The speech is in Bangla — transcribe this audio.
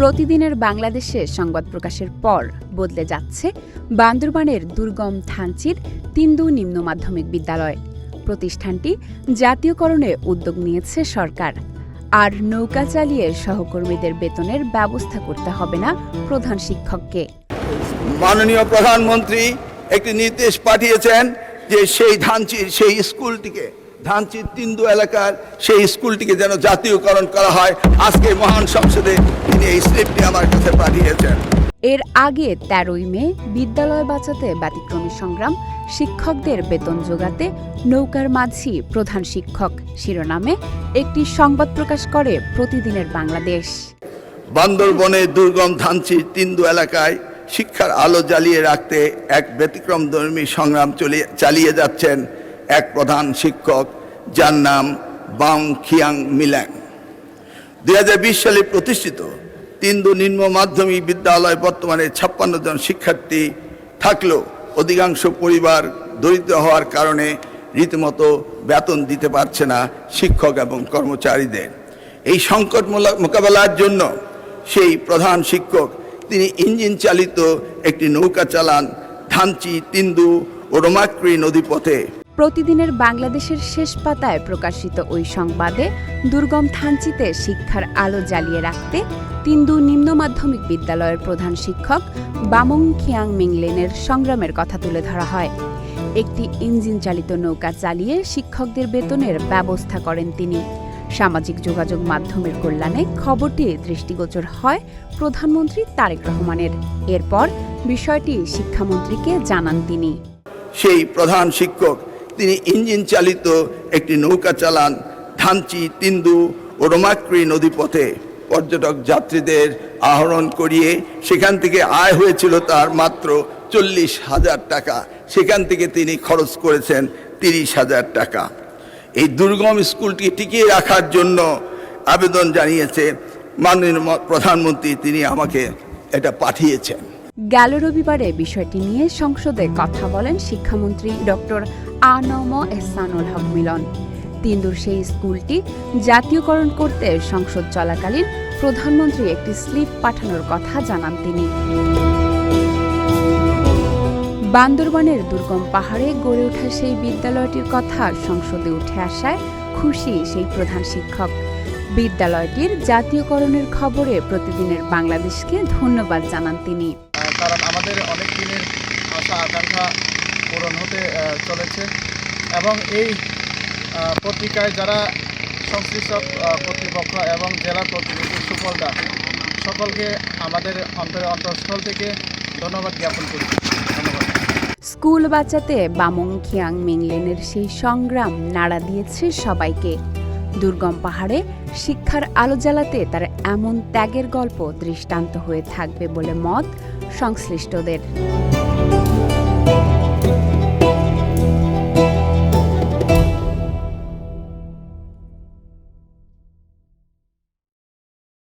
প্রতিদিনের বাংলাদেশে সংবাদ প্রকাশের পর বদলে যাচ্ছে বান্দরবানের দুর্গম থানচির তিন্দু নিম্ন মাধ্যমিক বিদ্যালয়। প্রতিষ্ঠানটি জাতীয়করণে উদ্যোগ নিয়েছে সরকার। আর নৌকা চালিয়ে সহকর্মীদের বেতনের ব্যবস্থা করতে হবে না প্রধান শিক্ষককে। মাননীয় প্রধানমন্ত্রী একটি নির্দেশ পাঠিয়েছেন যে সেই স্কুলটিকে ধানচির তিন্দু এলাকার সেই স্কুলটিকে যেন জাতীয়করণ করা হয়। আজকে মহান সংসদে তিনি এই স্লিপটি আমার কাছে পাঠিয়েছেন। এর আগে 13ই মে বিদ্যালয় বাঁচাতে ব্যতিক্রমী সংগ্রাম, শিক্ষকদের বেতন যোগাতে নৌকার মাঝি প্রধান শিক্ষক শিরোনামে একটি সংবাদ প্রকাশ করে প্রতিদিনের বাংলাদেশ। বান্দরবনের দুর্গম ধানচির তিন্দু এলাকায় শিক্ষার আলো জ্বালিয়ে রাখতে এক ব্যতিক্রমধর্মী সংগ্রাম চালিয়ে যাচ্ছেন এক প্রধান শিক্ষক, যার নাম বাং খিয়াং মিল্যাং। 2020 সালে প্রতিষ্ঠিত তিন্দু নিম্ন মাধ্যমিক বিদ্যালয় বর্তমানে 56 জন শিক্ষার্থী থাকলেও অধিকাংশ পরিবার দরিদ্র হওয়ার কারণে রীতিমতো বেতন দিতে পারছে না শিক্ষক এবং কর্মচারীদের। এই সংকট মোকাবেলার জন্য সেই প্রধান শিক্ষক তিনি ইঞ্জিন চালিত একটি নৌকা চালান ধানচি, তিন্দু ও রোমাক্রি নদীপথে। প্রতিদিনের বাংলাদেশের শেষ পাতায় প্রকাশিত ওই সংবাদে দুর্গম থানচিতে শিক্ষার আলো জ্বালিয়ে রাখতে তিন্দু নিম্ন মাধ্যমিক বিদ্যালয়ের প্রধান শিক্ষক বামং খিয়াং মিংলেনের সংগ্রামের কথা তুলে ধরা হয়। একটি ইঞ্জিন চালিত নৌকা চালিয়ে শিক্ষকদের বেতনের ব্যবস্থা করেন তিনি। সামাজিক যোগাযোগ মাধ্যমের কল্যাণে খবরটি দৃষ্টিগোচর হয় প্রধানমন্ত্রী তারেক রহমানের। এরপর বিষয়টি শিক্ষামন্ত্রীকে জানান তিনি। সেই প্রধান শিক্ষক তিনি ইঞ্জিন চালিত একটি নৌকা চালান ধানচি, তিন্দু ও রোমাক্রি নদীপথে পর্যটক যাত্রীদের আহরণ করিয়ে সেখান থেকে আয় হয়েছিল তার মাত্র 40,000 টাকা। সেখান থেকে তিনি খরচ করেছেন 30,000 টাকা। এই দুর্গম স্কুলটি টিকিয়ে রাখার জন্য আবেদন জানিয়েছে মাননীয় প্রধানমন্ত্রী, তিনি আমাকে এটা পাঠিয়েছেন। গেল রবিবারে বিষয়টি নিয়ে সংসদে কথা বলেন শিক্ষামন্ত্রী ডক্টর আ.ন.ম এহসানুল হক মিলন। তিন্দুর সেই স্কুলটি জাতীয়করণ করতে সংসদ চলাকালীন প্রধানমন্ত্রী একটি স্লিপ পাঠানোর কথা জানান তিনি। বান্দরবানের দুর্গম পাহাড়ে গড়ে ওঠা সেই বিদ্যালয়টির কথা সংসদে উঠে আসায় খুশি সেই প্রধান শিক্ষক। বিদ্যালয়টির জাতীয়করণের খবরে প্রতিদিনের বাংলাদেশকে ধন্যবাদ জানান তিনি। কারণ আমাদের অনেক দিনের আশা আকাঙ্ক্ষা পূরণ হতে চলেছে এবং এই পত্রিকায় যারা সংশ্লিষ্ট কর্তৃপক্ষ এবং জেলা প্রতিনিধি সুফলদা সকলকে আমাদের অন্তঃস্থল থেকে ধন্যবাদ জ্ঞাপন করি। ধন্যবাদ। স্কুল বাঁচাতে বামং খিয়াং মিংলেনের সেই সংগ্রাম নাড়া দিয়েছে সবাইকে। দুর্গম পাহাড়ে শিক্ষার আলো জ্বালাতে তার এমন ত্যাগের গল্প দৃষ্টান্ত হয়ে থাকবে বলে মত সংশ্লিষ্টদের।